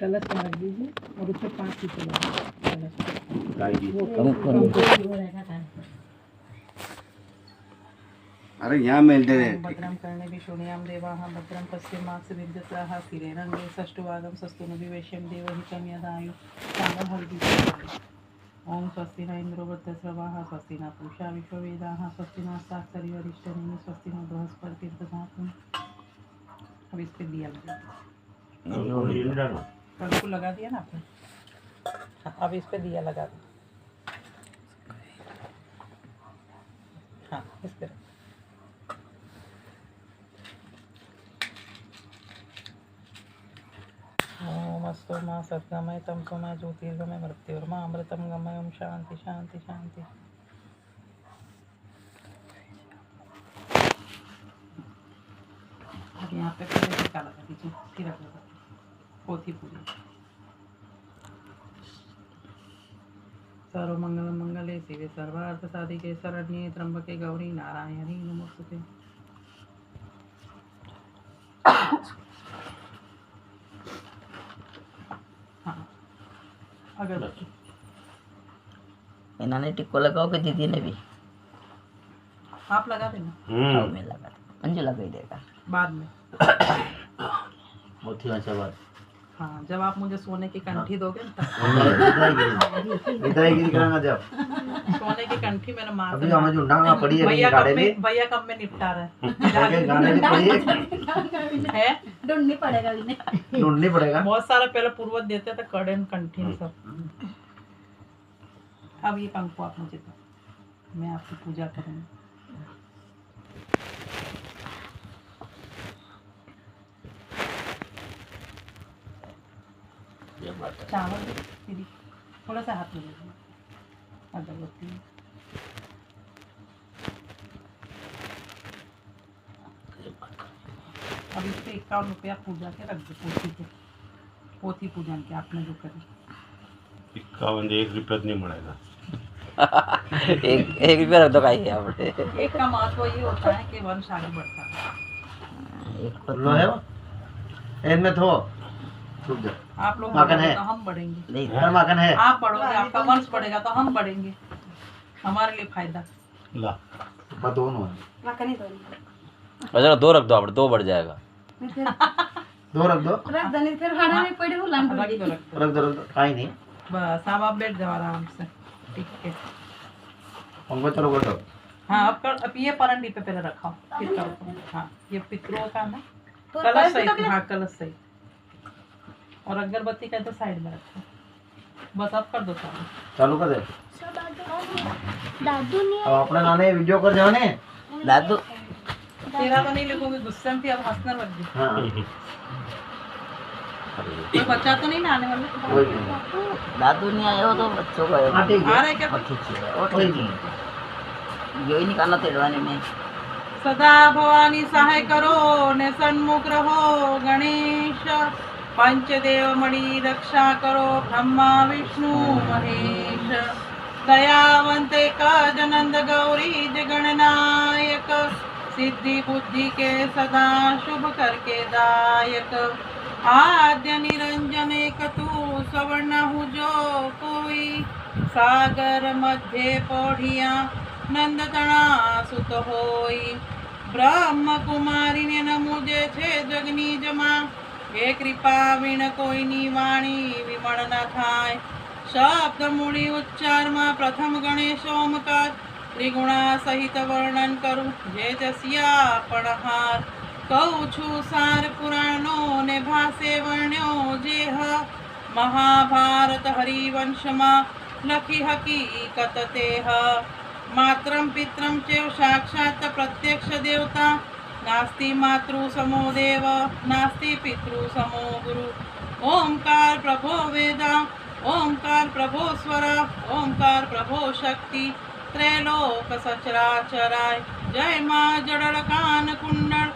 कलश में रख दीजिए और उसमें 5 पीछे अरे यहाँ मेल दे रहे भद्रम करणे विशोणियाम देवाः भद्रम पश्चिमाक्ष विद्युत्राः स्थिरे रंगे षष्ठवागम सस्तुनभिवेश्यं देवहितं यदायु सामभर्गी ओम स्वस्ति न इंद्रो वृद्धस्रवाः स्वस्ति न पूषा विश्ववेदाः स्वस्ति नस्ताक्षरी वरिष्ठनेमि स्वस्ति न बृहस्पतिर्दधातु। अब इस पे दिया लगा को लगा दिया ना आपने। अब इस पे दिया लगा दो। हाँ इस पे ओमस्तु मां सद्गमय तमसोमय ज्योतिर्गमय मृत्युर्मा अमृतम गमय ओम शांति शांति शांति। अब यहाँ पे फिर टीका लगा दीजिए फिर लगा पोथी पूरी। सर्वमंगल मंगले शिवे सर्वार्थ साधिके शरण्ये त्र्यंबके गौरी नारायणी नमोस्तुते। अगरबत्ती इन्होंने टिक्को लगाओ कि दीदी ने भी? आप लगा देना। मैं लगा दूँ, मंजू लगा ही देगा बाद में। बहुत ही अच्छा बात। हाँ जब आप मुझे सोने की कंठी दोगे ना विदाईगिरी कराना जब सोने की कंठी मेरे माँ अभी हमें जो डांगा पड़ी है भैया कब में निपटा रहे गाने में पड़ी है ढूंढनी पड़ेगा ढूंढनी पड़ेगा। बहुत सारा पहले पूर्वज देते थे कड़े कंठी सब। अब ये पंखो आप मुझे दो, मैं आपकी पूजा करूँगी। चावल दीदी थोड़ा सा हाथ में ले लीजिए अगरबत्ती। अब इस पे 51 रुपया पूजा के रख दो पोथी के, पोथी पूजन के आपने जो करी। 51 1 रुपया नहीं मिलेगा। एक रुपया रख दो का ही आपने। एक का महत्व ये होता है कि वंश आगे बढ़ता है। एक को लो है वो इनमें थो रुक जा। आप लोग माखन बढ़ोगे है? तो हम बढ़ेंगे। नहीं हर माखन है। आप बढ़ोगे आपका वंश बढ़ेगा तो हम बढ़ेंगे, हमारे लिए फायदा। ला पर दोनों है। मखनी दो अच्छा 2 रख दो आप, 2 बढ़ जाएगा। दो रख दो रख दनी फिर भाड़ा में पड़े हुलान रख दो रख दो रख दो काई नहीं बस। अब आप बैठ जाओ आराम से। ठीक है पंखो चलो बैठो। हाँ अब ये परंडी पे पहले रखाओ फिर करो। हाँ ये पितरों का ना कलश सही। हाँ कलश सही। और अगरबत्ती का तो साइड में रखो बस। अब कर दो चालू कर दे। दादू ने अब अपने नाने वीडियो कर जाने। दादू तेरा तो नहीं लिखूंगी गुस्से में थी। अब हंसने लग गई। हाँ कोई बच्चा तो नहीं ना आने वाला। कोई दादू नहीं आए हो तो बच्चों को आए हाँ ठीक आ है रहे क्या? ठीक है वो ठीक है। यो ही निकालना तेड़वाने में। सदा भवानी सहाय करो ने सन्मुख रहो गणेश। पंचदेव मणि रक्षा करो ब्रह्मा विष्णु महेश। दयावंत जनंद गौरी जगणनायक। सिद्धि बुद्धि के सदा शुभ करके दायक। आद्य निरंजन एक तू सवर्ण हूँ जो कोई। सागर मध्य पौढ़िया नंद तना सुत होई। ब्रह्म कुमारी ने न मुझे छे जगनी जमा। हे कृपा विण कोई नी वाणी विमण न थाय। शब्द मूड़ी उच्चार में प्रथम गणेश ओमकार। त्रिगुणा सहित वर्णन करूँ जय जसिया पणहार। कहूँ छु सार पुराणों ने भाषे वर्ण्यो जेह। महाभारत हरिवंश में लखी हकीकत तेह। मात्रम पित्रम चैव साक्षात् प्रत्यक्ष देवता। नास्ति मातृ समो देव नास्ति पितृ समो गुरु। ओंकार प्रभो वेदा ओंकार प्रभो स्वर ओंकार प्रभो शक्ति। त्रैलोक सचराचराय जय माँ जड़ल कान कुंडल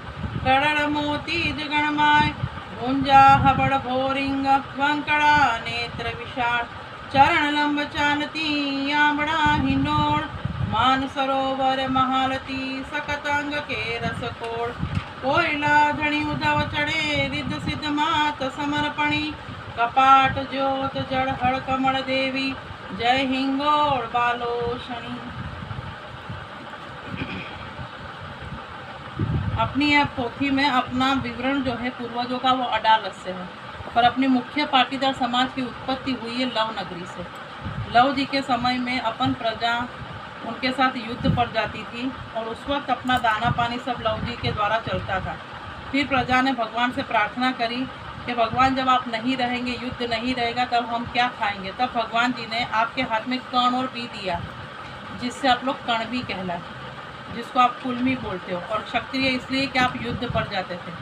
गड़ल मोती जगणमाय। भुंजा हबड़ भोरिंग वंकड़ा नेत्र विशाल। चरण लंब चालती आंबड़ा हिंडोल। मान सरोवर महालती सकतांग के रसकोड़ कोयला धणी उदव चढ़े रिद्ध सिद्ध मात समर्पणी कपाट ज्योत जड़ हड़ कमल देवी जय हिंगोड़ बालोशनी। अपनी यह पोथी में अपना विवरण जो है पूर्वजों का वो अडालत से है, पर अपनी मुख्य पाटीदार समाज की उत्पत्ति हुई है लव नगरी से। लव जी के समय में अपन प्रजा उनके साथ युद्ध पर जाती थी और उस वक्त अपना दाना पानी सब लव जी के द्वारा चलता था। फिर प्रजा ने भगवान से प्रार्थना करी कि भगवान जब आप नहीं रहेंगे, युद्ध नहीं रहेगा, तब हम क्या खाएंगे। तब भगवान जी ने आपके हाथ में कर्ण और बी दिया, जिससे आप लोग कणबी कहलाए, जिसको आप कुलमी बोलते हो, और क्षत्रिय इसलिए कि आप युद्ध पर जाते थे।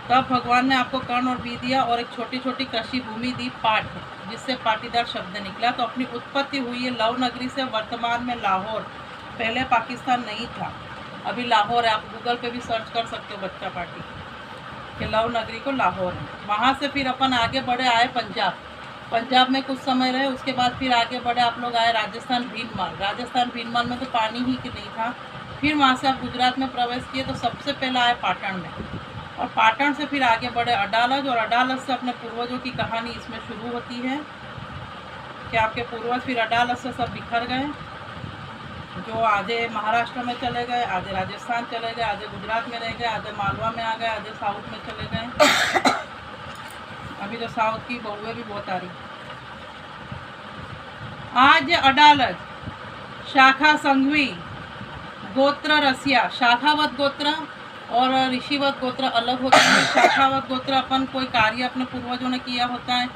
तब भगवान ने आपको कर्ण और बी दिया और एक छोटी छोटी कृषि भूमि दी पाट, जिससे पाटीदार शब्द निकला। तो अपनी उत्पत्ति हुई है लव नगरी से। वर्तमान में लाहौर, पहले पाकिस्तान नहीं था, अभी लाहौर है। आप गूगल पे भी सर्च कर सकते हो बच्चा पार्टी कि लव नगरी को लाहौर है। वहाँ से फिर अपन आगे बढ़े, आए पंजाब। पंजाब में कुछ समय रहे, उसके बाद फिर आगे बढ़े आप लोग आए राजस्थान भीनमाल। राजस्थान भीनमाल में तो पानी ही नहीं था। फिर वहाँ से आप गुजरात में प्रवेश किए तो सबसे पहले आए पाटन में, और पाटन से फिर आगे बढ़े अडालज, और अडालज से अपने पूर्वजों की कहानी इसमें शुरू होती है कि आपके पूर्वज फिर अडालज से सब बिखर गए, जो आधे महाराष्ट्र में चले गए, आधे राजस्थान चले गए, आधे गुजरात में रह गए, आधे मालवा में आ गए, आधे साउथ में चले गए। अभी तो साउथ की बहुएं भी बहुत आ रही। आज अडालज शाखा संघवी गोत्र रसिया, शाखावत गोत्र और ऋषिवत गोत्र अलग होते हैं। शाखावत गोत्र अपन कोई कार्य अपने पूर्वजों ने किया होता है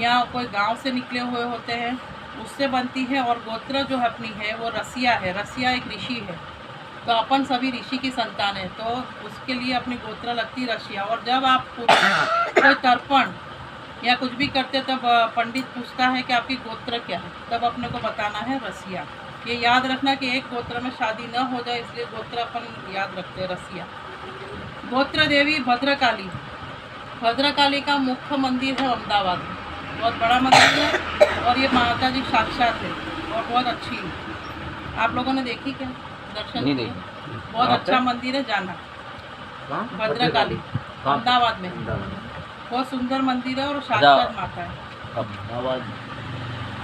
या कोई गांव से निकले हुए होते हैं, उससे बनती है। और गोत्र जो अपनी है वो रसिया है। रसिया एक ऋषि है, तो अपन सभी ऋषि की संतान है, तो उसके लिए अपनी गोत्र लगती रसिया। और जब आप कोई तर्पण या कुछ भी करते तब पंडित पूछता है कि आपकी गोत्र क्या है, तब अपने को बताना है रसिया। ये याद रखना कि एक गोत्र में शादी न हो जाए, इसलिए गोत्र अपन याद रखते हैं रसिया। गोत्र देवी भद्रकाली, भद्रकाली का मुख्य मंदिर है अहमदाबाद में, बहुत बड़ा मंदिर है और ये माता जी साक्षात है और बहुत अच्छी है। आप लोगों ने देखी क्या, दर्शन नहीं किए? देखी। बहुत अच्छा मंदिर है, जाना। भद्रकाली अहमदाबाद में बहुत सुंदर मंदिर है और साक्षात माता है।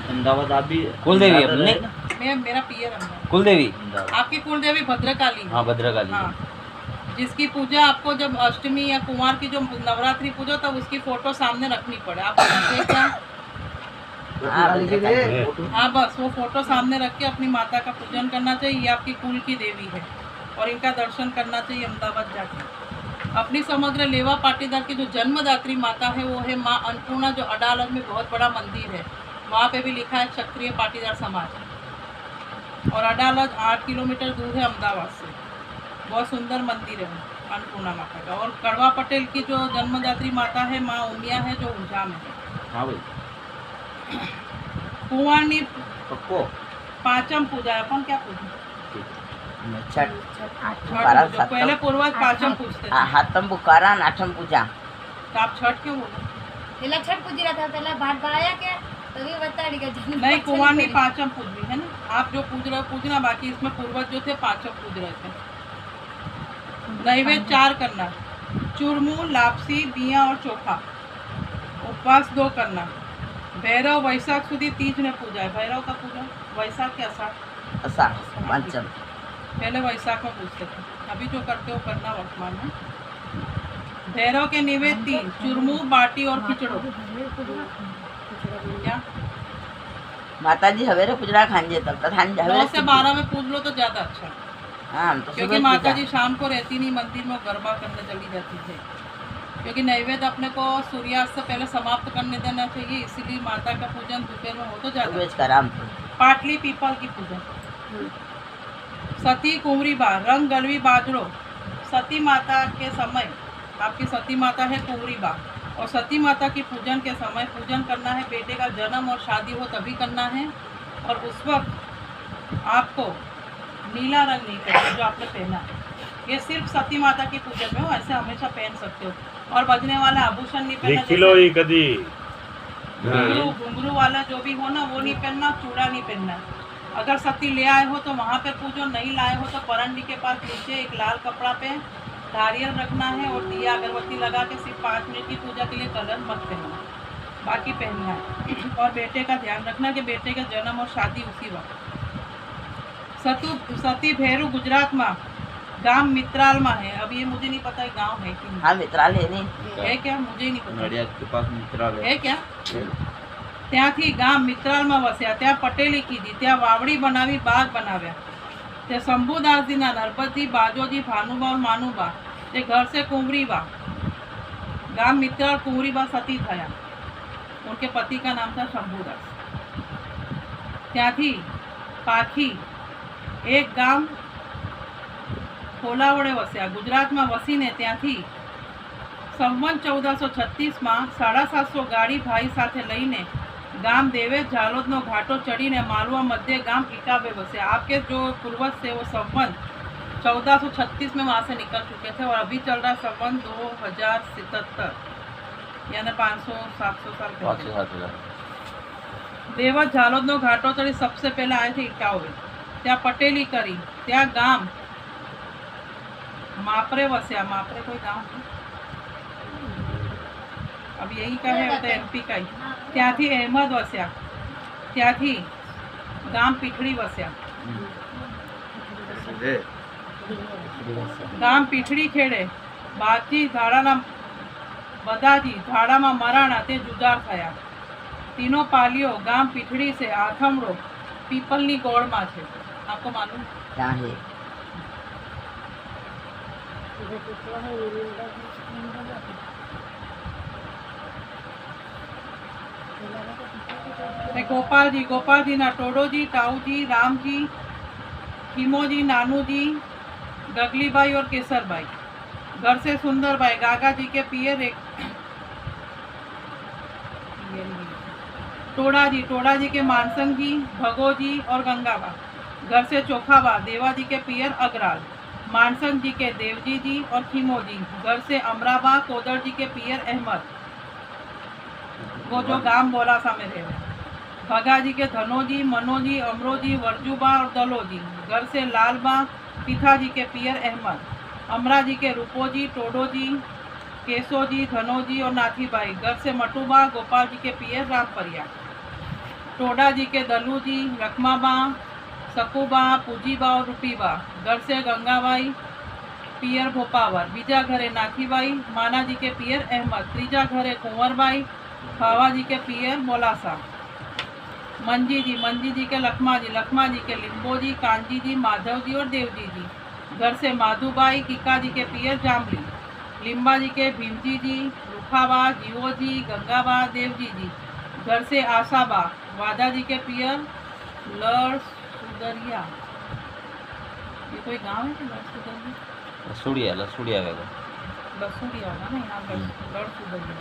अहमदाबाद आप भी कुलदेवी अपने मैं मेरा पियर अहमदाबाद। कुलदेवी, आपकी कुलदेवी भद्रकाली है। हाँ भद्रकाली। हाँ, जिसकी पूजा आपको जब अष्टमी या कुमार की जो नवरात्रि पूजा तब उसकी फोटो सामने रखनी पड़े। आप क्या? हाँ बस वो फोटो सामने रख के अपनी माता का पूजन करना चाहिए। ये आपकी कुल की देवी है और इनका दर्शन करना चाहिए अहमदाबाद जाके। अपनी समग्र लेवा पाटीदार की जो जन्मदात्री माता है वो है माँ अन्नपूर्णा, जो अडालज में बहुत बड़ा मंदिर है। वहाँ पे भी लिखा है क्षत्रिय पाटीदार समाज। और अडालज 8 किलोमीटर दूर है अहमदाबाद से। बहुत सुंदर मंदिर है अन्नपूर्णा माता का। और कड़वा पटेल की जो जन्मदात्री माता है माँ उमिया है, जो ऊंझा में है। हाँ भाई कुंवारनी पक्को पाचम पूजा है। अपन क्या पूजा? छठ छठ पूजा। पहले पूर्वज पाचम पूजते थे, हाथम बुखारा आठम पूजा। तो आप छठ क्यों बोले? पहला छठ पूजी रहा था, पहला भात बढ़ाया क्या तो भी बता दी गई। नहीं, कुंवारनी पाचम पूजनी है ना। आप जो पूज रहे हो पूजना, बाकी इसमें पूर्वज जो थे पाचम पूज रहे थे। नैवेद्य 4 करना, चूरमू, लापसी, बिया और चोखा। उपवास 2 करना। भैरव वैशाख सुधी तीज ने पूजा है। भैरव का पूजा वैशाख के अषाढ़ पंचम। पहले वैशाख में पूछते थे, अभी जो करते हो करना वर्तमान में। भैरव के निवेद 3, चूरमू, बाटी और खिचड़ो। क्या माता जी हवेरे पुजरा खांजे तब तक 9 से 12 में पूज लो तो ज्यादा अच्छा, हाँ तो क्योंकि माता जी शाम को रहती नहीं मंदिर में, गरबा करने चली जाती थे। क्योंकि नैवेद्य अपने को सूर्यास्त से पहले समाप्त करने देना चाहिए, इसीलिए माता का पूजन दोपहर में हो तो ज्यादा। पाटली पीपल की पूजा। सती कुंवरी बा, रंग गलवी बाजरो। सती माता के समय आपकी सती माता है कुंवरी बा, और सती माता की पूजन के समय पूजन करना है। बेटे का जन्म और शादी हो तभी करना है, और उस वक्त आपको नीला रंग नहीं पहनना जो आपने पहना। ये सिर्फ सती माता की पूजन में हो, ऐसे हमेशा पहन सकते हो। और बजने वाला आभूषण नहीं पहनना, घुंघरू वाला जो भी हो ना वो नहीं पहनना, चूड़ा नहीं पहनना। अगर सती ले आए हो तो वहाँ पे पूजो, नहीं लाए हो तो परणडी के पास नीचे एक लाल कपड़ा पे नारियल रखना है और दिया अगरबत्ती लगा के सिर्फ 5 मिनट की पूजा के लिए कलर मत पहनना, बाकी पहनना है। और बेटे का ध्यान रखना कि बेटे का जन्म और शादी उसी वक्त। सती भेरू गुजरात में गांव मित्राल में है। अब ये मुझे नहीं पता है गांव है कि हाँ मित्राल है नहीं है क्या, मुझे ही नहीं पता नडियाद के पास मित्रालय है क्या। ત્યાંથી ગામ મિત્રાલમાં વસ્યા, ત્યાં પટેલી કીધી, ત્યાં વાવડી બનાવી, બાગ બનાવ્યા। તે શંભુદાસજીના નરપતજી, બાજોજી, ભાનુબા और मानुबा તે घर से कुंवरीबा, गाम मित्राल कुंवरीबा सती थया। उनके पति का नाम था शंभुदास। ત્યાંથી પાખી એક ગામ ખોલાવડે વસ્યા। ગુજરાતમાં વસીને ત્યાંથી સંવત 1436 માં 750 ગાડી ભાઈ સાથે લઈને गांव देवे झालोदनो घाटो चढ़ीने मालवा मध्य गांव इटावे बसे। आपके जो पूर्वज थे वो संवत 1436 में वहाँ से निकल चुके थे और अभी चल रहा संवत 2077, यानी 500-700 साल पहले। देव झालोदनो घाटो चढ़ी सबसे पहले आए थे इटावे, त्या पटेली करी, त्या गांव मापरे वस्या। मापरे कोई गांव है अब यही का है, तो एमपी का ही। ત્યાંથી અહેમદ વસ્યા, ત્યાંથી ગામ પીઠડી વસ્યા। ગામ પીઠડી ખેડે બાજી ધાડાના બદાજી ધાડામાં મરાણા તે જુદાર થયા। तीनों पालियो गाम पीठड़ी से आथमड़ो पीपलनी गोड़ में है। आपको मालूम क्या है? गोपाल जी ना टोडो जी, ताऊ जी, राम जी, खीमो जी, नानू जी, गगली भाई और केसर भाई। घर से सुंदर भाई गागा जी के पियर एक टोडा जी के मानसंग जी, भगो जी और गंगाबा। घर से चोखाबा देवा जी के पियर अगराल, मानसंग जी के देवजी जी और खीमो जी। घर से अमराबा कोदर जी के पियर अहमद, वो जो गांव बोलासा में रहे। भगा जी के धनोजी, मनोजी, अमरोजी, वर्जूबा और दलोजी। घर से लालबा पिताजी के पियर अहमद, अमरा जी के रूपोजी, टोडोजी, केसोजी, धनोजी और नाथीबाई। घर से मटूबा गोपाल जी के पियर रामपरिया। टोडा जी के दलूजी, रखमाबा, सकूबा, पूजीबा और रूपीबा। घर से गंगाबाई पियर भोपावर। बीजा घरे नाथीबाई, माना जी के पियर अहमद। तीजा घरे कुंवरबाई, खावा जी के पियर मोलासा। मंजी जी के लखमा जी के लिंबो जी, कांजी जी, माधव जी और देवजी जी। घर से माधुबाई, किका जी के पियर जामली। लिम्बा जी के भीमजी जी, रुखाबा, जीवो जी, गंगाबा, देवजी जी। घर से आशाबा, वादा जी के पियर लड़ सुदरिया। ये कोई गांव है कि लड़ सुदरिया? लसूड़िया लसूड़िया होगा ना यहाँ पर, लड़ सुदरिया।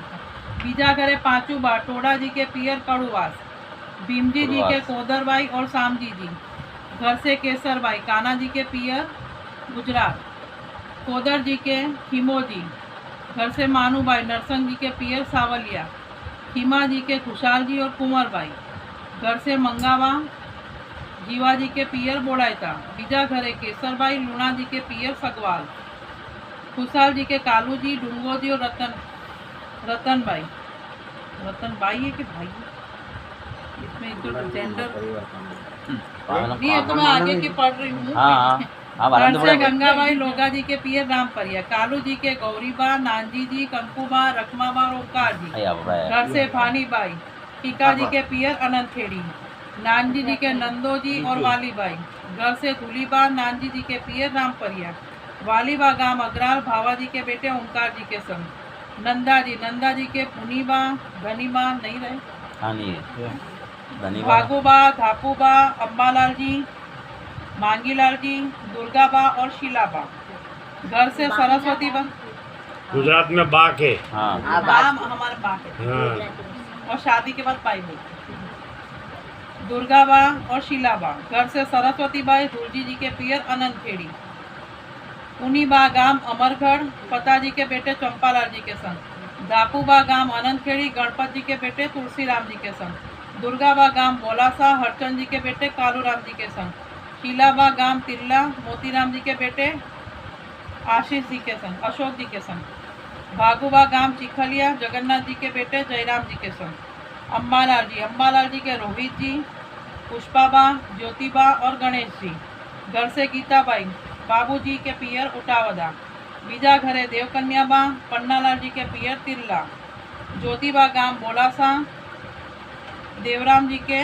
बीजा घरे पांचूबा, टोडा जी के पियर कड़ुवास। भीमजी जी के कोदरबाई और सामजी जी। घर से केसरबाई, काना जी के पियर गुजरात। कोदर जी के खीमो जी। घर से मानूबाई, नरसंग जी के पियर सावलिया। खीमा जी के खुशाल जी और कुंवरबाई। घर से मंगावा जीवा जी के पियर बोड़ायता। बीजा घरे केसरबाई, लूणा जी के पियर सगवाल। खुशाल जी के कालू जी, डूंगो जी और रतनबाई है कि भाई? इसमें जो जेंडर नहीं है तो मैं आगे की पढ़ रही हूँ। घर से गंगाबाई, लोगा जी के पियर रामपरिया। कालू जी के गौरीबा, नानजी जी, कंकुबा, रखमाबा और ओंकार जी। घर से भानीबाई, टीका जी के पियर अनंतखेड़ी। नानजी जी के नंदो जी और वालीबाई। घर से धुलीबा, नानजी जी के पियर रामपरिया। वालीबा गांव अग्राल, भावा जी के बेटे ओंकार जी के संग। नंदा जी के पुनीबा, धनीबा नहीं रहे, भागोबा, धापूबा, अम्बालाल जी, मांगीलाल जी, दुर्गाबा और शीलाबा। घर से सरस्वती बा, गुजरात में बाग है। नाम हमारे बाप है। हाँ। और शादी के बाद पाई हुई दुर्गाबा और शीलाबा। घर से सरस्वती बाई, दुर्जी जी के पियर अनंतखेड़ी। उनीबा गांव अमरगढ़, पताजी के बेटे चंपालाल जी के संग। धापूबा गांव अनंतखेड़ी, गणपत जी के बेटे तुलसीराम जी के संग। दुर्गाबा गांव बोलासा हरचंद जी के बेटे कालूराम जी के संग। शीलाबा गांव तिरला मोतीराम जी के बेटे आशीष जी के संग, अशोक जी के संग। भागुबा गांव चिखलिया जगन्नाथ जी के बेटे जयराम जी के संग। अम्बालाल जी के रोहित जी, पुष्पाबा, ज्योतिबा और गणेश जी। घर से गीताबाई बाबू जी के पियर उटावदा। बीजा घरे देवकन्याबा पन्नालाल जी के पियर तिरला। ज्योतिबा गांव बोलासा देवराम जी के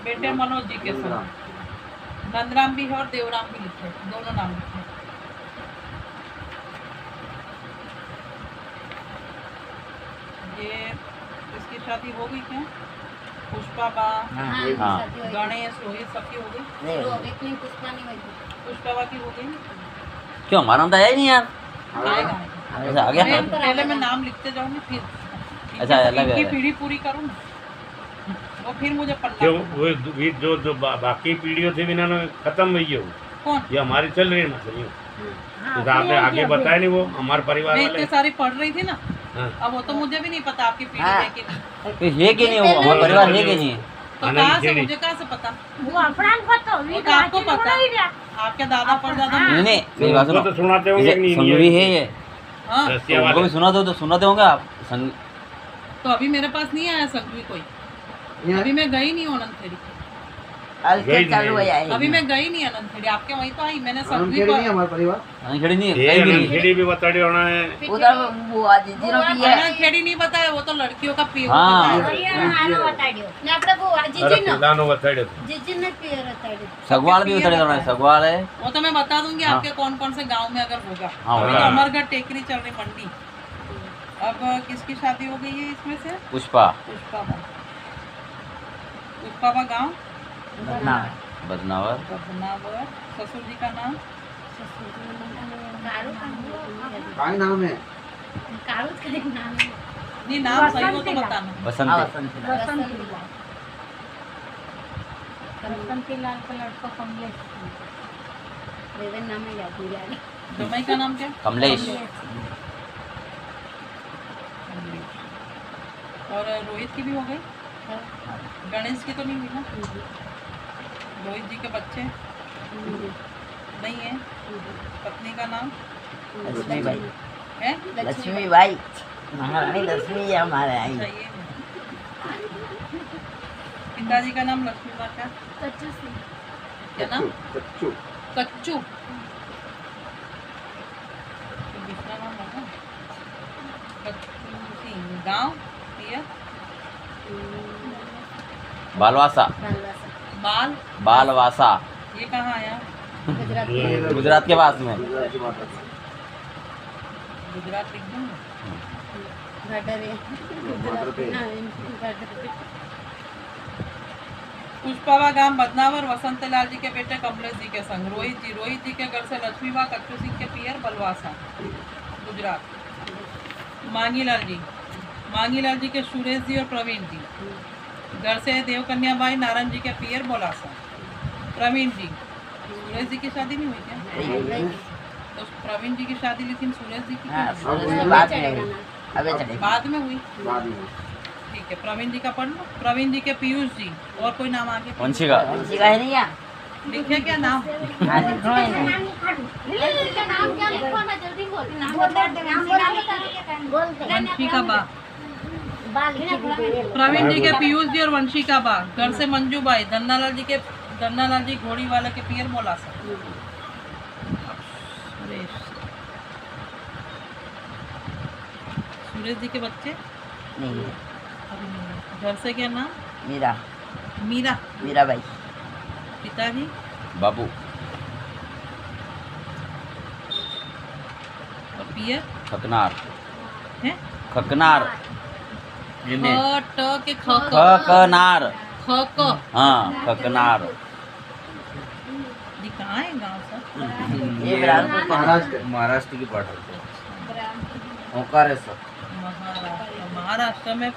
बेटे मनोज जी के संग। नंदराम भी है और देवराम भी लिखे, दोनों नाम लिखे। ये इसकी शादी हो गई क्या? पुष्पाबा, हाँ हाँ। शादी हो गई। गणेश, रोहित सबकी हो गई। शुरू हो गई, इतनी पुष्पा नहीं हुई थी। पुष्पाबा की हो गई। क्यों हमारा नाम तो आया ही नहीं यार। आएगा। अच्छा आ गया। पहले मैं नाम लिखते जाऊंगी फिर अच्छा, अलग है। इनकी पीढ़ी पूरी करूँ ना, वो फिर मुझे पढ़ना क्यों पड़ेगा। वो जो बाकी पीढ़ियों थी भी ना खत्म हुई है वो। कौन? ये हमारी चल रही है मतलब यूँ। हाँ, जैसे आपने आगे बताया नहीं वो हमारे परिवार मैं वाले। इतने सारी पढ़ रही थी ना, हाँ। अब वो तो मुझे भी नहीं पता आपकी पीढ़ी हाँ। है कि नहीं। तो ये कि नहीं हो हमारा परिवार है कि नहीं। तो हाँ, कहाँ से नहीं, मुझे कहाँ से पता? वो अपना पता वो तो आपको पता, आपके दादा परदादा नहीं नहीं मेरी बात वो सुनो। तो सुनाते होंगे कि नहीं संगवी है ये, हाँ, रसिया तो उनको वाले। भी सुना दो तो सुनाते होंगे आप। संग तो अभी मेरे पास नहीं आया संगवी कोई। अभी मैं गई नहीं हूँ अनंतखेड़ी। गई नहीं। अभी मैं गई नहीं अनंतखेड़ी, आपके वहीं तो आई मैंने संगवी खेड़ी नहीं को। हमारा परिवार। खड़ी नहीं ये कहीं भी नहीं। अनंतखेड़ी भी बताड़ी होना है। अनंतखेड़ी नहीं बताया, वो तो लड़कियों का पी हाँ। अरे पिलानो बताड़े तो। सगवाल भी उतरे तो सगवाल है। वो तो मैं बता दूंगी हाँ। आपके कौन कौन से गांव में अगर होगा। हाँ, अभी तो होगा। अमरगढ़ टेकरी चल रही मंडी। अब किसकी शादी हो गई है इसमें से? पुष्पा पुष्पाबा। पुष्पाबा गांव बदनावर। बदनावर। ससुर जी का नाम? काय नाम है? नहीं नाम सही हो तो बताना। बसंत। बसंतीलाल का लड़का कमलेश। नाम है याद नहीं आ रहा। जमाई का नाम क्या? कमलेश। और रोहित की भी हो गई? गणेश की तो नहीं हुई ना? रोहित जी के बच्चे नहीं है? पत्नी का नाम लक्ष्मी बाई। है? लक्ष्मी बाई महारानी लक्ष्मी है हमारे आई। अच्छा, ये है। पिताजी का नाम लक्ष्मीबा का क्या नाम? कच्चू। कच्चू। तो दूसरा नाम होगा कच्चू सिंह। गांव पियर बालवासा। बाल। बालवासा ये कहाँ आया? गुजरात के पास में। गुजराती बात है। गुजरात लिख दूँ? बॉर्डर पे। पुष्पावा गांव बदनावर वसंतलाल जी के बेटे कमलेश जी के संग। रोहित जी के घर से लक्ष्मीबा कच्चू सिंह के पियर बलवासा गुजरात। मांगीलाल जी के सुरेश जी और प्रवीण जी। घर से देवकन्या बाई नारायण जी के पियर बोलासा। प्रवीण जी। सुरेश जी की शादी नहीं हुई क्या? तो प्रवीण जी की शादी लेकिन सुरेश जी की क्यों नहीं हुई? बाद में हुई। बाद में। ठीक है, प्रवीण जी का पढ़ लो। प्रवीण जी के पीयूष जी। और कोई नाम आगे वंशिका। है नहीं है। लिखे क्या नाम? वंशिका बा। प्रवीण जी के पीयूष जी और वंशिका बा। घर से मंजू बाई। धन्नालाल जी घोड़ी वाले के पियर मोलासा। सुरेश जी के बच्चे नहीं है। अभी नहीं है। घर से क्या नाम? मीरा। मीरा। भाई। पिताजी? बाबू। और पियर? खकनार। हैं? खकनार। ख ट के ख खकनार। ख क। हाँ खकनार। ये कहाँ है गाँव सर? ये बिलासपुर का महाराष्ट्र। महाराष्ट्र की पार्ट ओंकारेश्वर। महाराष्ट्र में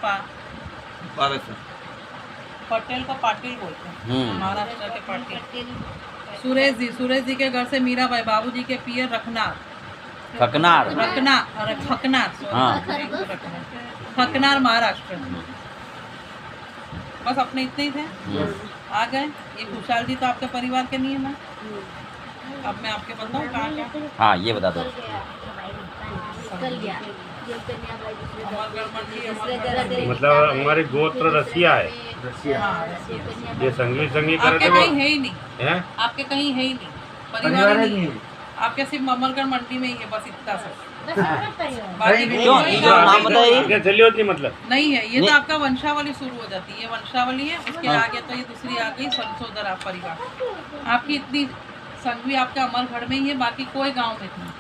पटेल को पाटिल बोलते हैं। महाराष्ट्र के पाटिल। सुरेश जी के घर से मीराबाई। बाबूजी के पियर रखनार। खकनार। अरे खकनार। हाँ। खकनार महाराष्ट्र। बस अपने इतने ही थे, आ गए। ये खुशहाल जी तो आपके परिवार के नहीं है ना। अब मैं आपके बताऊँ कहाँ क्या हाँ ये बता दो। निकल गया ये कन्या भाई दूसरे अमरगढ़ मंडी, दूसरे अमरगढ़ जगह मंडी। दे- मतलब हमारे गोत्र रसिया है। रसिया हाँ, ये रसिया। कन्या ये संगी संगी करे आपके थे कहीं वो है ही नहीं, हैं? आपके कहीं है ही नहीं, परिवार परिवार ही है नहीं है। नहीं आपके सिर्फ अमरगढ़ मंडी में ही है, बस इतना सब। बस अपना परिवार बाकी नहीं, क्यों? कोई ये जो गाँव नाम में बताइए। आगे चली होती मतलब नहीं है। ये तो नहीं। आपका वंशावली शुरू हो जाती है, ये वंशावली है। उसके हाँ। आगे तो ये दूसरी आ गई संशोधन आप परिवार। आपकी इतनी संघवी आपके अमरगढ़ में ही है, बाकी कोई गांव में नहीं।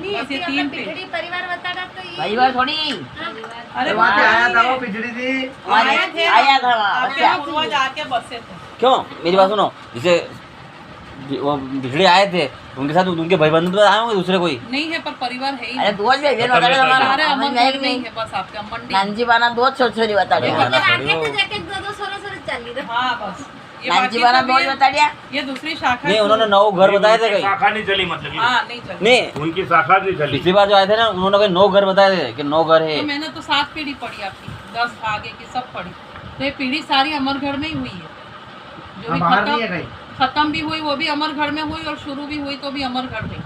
नहीं बस ये ये तीन अपना थे। पिछड़ी परिवार बता रहा तो ये परिवार थोड़ी परिवार अरे वहाँ पे आया था वहाँ वो पिछड़ी थी आए थे, आया था वहाँ। आपके अच्छा पूर्वज आके बसे थे। क्यों? मेरी बात सुनो, जैसे वो बिछड़े आए थे उनके साथ उनके भाई बंधु तो आए होंगे दूसरे कोई। नहीं है पर परिवार है ही अरे नहीं। दो भी भेल बता रहे सारे हमारा अमरगढ़ में ही है, बस आपका मंडी। नानजी बाना दो छोरी बता रहे अरे मतलब हाँ, आगे तो जाके दो सोलह चल रही हाँ बस ये नानजी बाकी बाना सब दो ये- बता दिया ये दूसरी शाखा नहीं है। उन्होंने 9 घर बताए थे उनकी कहीं। शाखा नहीं चली मतलब ये। हाँ नहीं चल। नहीं उनकी शाखा नहीं चली। पिछली बार जो आए थे ना उन्होंने कहीं 9 घर बताए थे कि 9 घर है। तो मैंने तो 7 पीढ़ी पढ़ी आपकी, 10 आगे की सब पढ़ी। तो ये पीढ़ी सारी अमरगढ़ में ही हुई है। जो भी बाहर नहीं है कहीं खत्म भी हुई वो भी अमरगढ़ में हुई, और शुरू भी हुई तो भी अमरगढ़ में,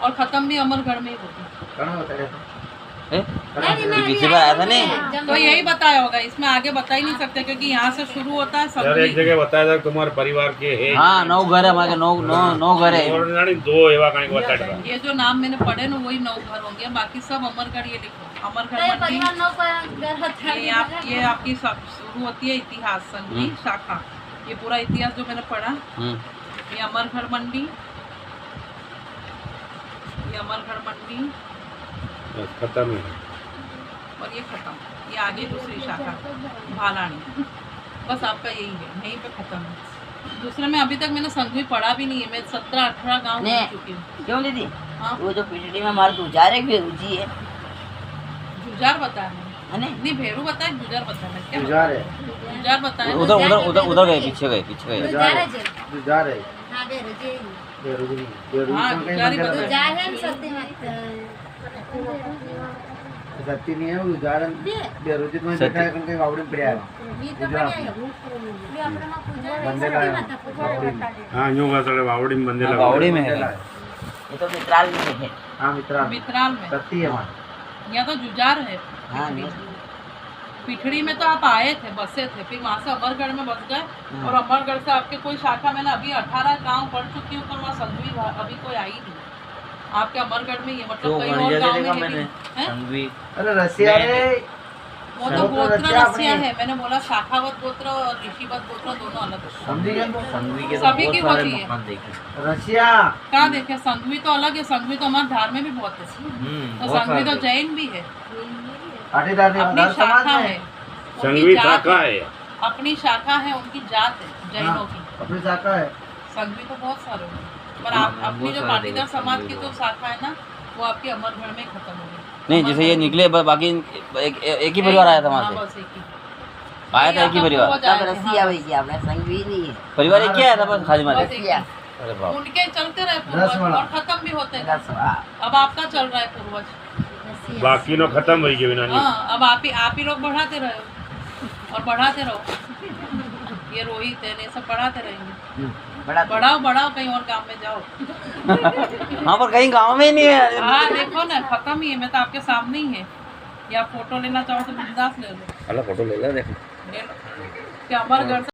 और खत्म भी अमरगढ़ में ही होती। कहाँ बता रहे थे ए? ये पिछली बार आया था नहीं। तो यही बताया होगा, इसमें आगे बता ही नहीं सकते क्योंकि यहाँ से शुरू होता है यार एक संघवी। जगह बताया था तुम्हारे परिवार के है हाँ 9 घर है हमारे 9 घर है। और जानी दो एवा कहीं बताया था। ये जो नाम मैंने पढ़े ना वही 9 घर होंगे, बाकी सब अमरगढ़ ये लिखो। अमरगढ़ मंडी परिवार नौ पर घर था ये आपकी शुरू होती है इतिहास संघवी शाखा। ये पूरा इतिहास जो मैंने पढ़ा, ये अमरगढ़ मंडी, ये अमरगढ़ मंडी, बस खत्म है। और ये खत्म। ये आगे दूसरी शाखा भालानी। बस आपका यही है, यहीं पे खत्म है। दूसरे में अभी तक मैंने संघवी पढ़ा भी नहीं है। मैं 17-18 गाँव घूम नहीं। चुकी हूँ। क्यों दीदी हाँ वो जो पिछड़ी में हमारे गुजार है भी रुचि है जुजार बताया मैंने, है ना? नहीं भेरू बताया, जुजार बताया मैं क्या जुजार है जुजार बताया ना? उधर गए पीछे गए जा रहे जे जुजार है हां बेरो जे बेरोजगारी बेरोजगारी हाँ, तो कहीं जुजारी मंदिर बताया। में जा है न सत्य मत सत्य नहीं है वो जुजार बेरोजगारी में सत्य। देखा है कहीं वावड़ी में पड़ा है ये तो बढ़िया है ये अपना में पूजा बंदे का है वावड़ी में। हाँ यूँ बता वावड़ी में बंदे हाँ, लगा वावड़ी में है। बंदे का ये तो मित्राल में है हाँ मित्रा मित्राल में। सत्य है वहाँ या तो जुजार है हाँ, पिठड़ी। पिठड़ी में तो आप आए थे, बसे थे, फिर वहाँ से अमरगढ़ में बस गए, और अमरगढ़ से आपके कोई शाखा मैंने अभी 18 गांव पढ़ चुकी हूँ, पर वहाँ संघवी अभी कोई आई नहीं। आपके अमरगढ़ में ये मतलब कई और गाँव में है भी। हैं? अरे रसिया रे वो तो सब तो गोत्र रसिया रसिया अपनी- है। मैंने बोला शाखावत गोत्र और ऋषिवत गोत्र दोनों अलग है। समझी गए सभी की होती है। रसिया कहाँ देखे? संघवी तो अलग है, संघवी तो हमारे धार में भी बहुत है। तो संघवी तो जैन भी है, पाटीदार ने अपनी आधार समाज शाखा में है, संघवी उनकी जात शाखा है। अपनी शाखा है, उनकी जात है जैनों हाँ, की। अपनी शाखा है संघवी तो बहुत सारे हैं, पर आप अपनी जो पाटीदार समाज की जो शाखा है ना, वो आपके अमरगढ़ में ही खत्म हो गई। नहीं जैसे ये निकले बाकी एक ही परिवार आया था वहाँ हाँ, से। बस एक ही। आया था एक ही परिवार। पूर्वज आए तब थे, रसिया हाँ, हुई क्या अपने संगवी नहीं है परिवार एक ही आया था बस खाली मारे। बस एक ही। रसिया अरे बाप। उनके चलते रहे रस पूर्वज वाला। और खत्म भी होते गए। रसवा अब आपका चल रहा है पूर्वज। बाकी नो खत्म हो गए बिना हाँ, अब आप ही लोग बढ़ाते रहो और बढ़ाते रहो। ये रोहित है, ये सब बढ़ाते रहेंगे। बड़ा बढ़ाओ बढ़ाओ, कहीं और गांव में जाओ। हाँ पर कहीं गाँव में ही नहीं है। हाँ देखो ना, खत्म ही है। मैं तो आपके सामने ही है। या फोटो लेना चाहो तो बिंदास ले लो, अल्लाह फोटो ले लो देखो। ले लो। कि अमरगढ़ से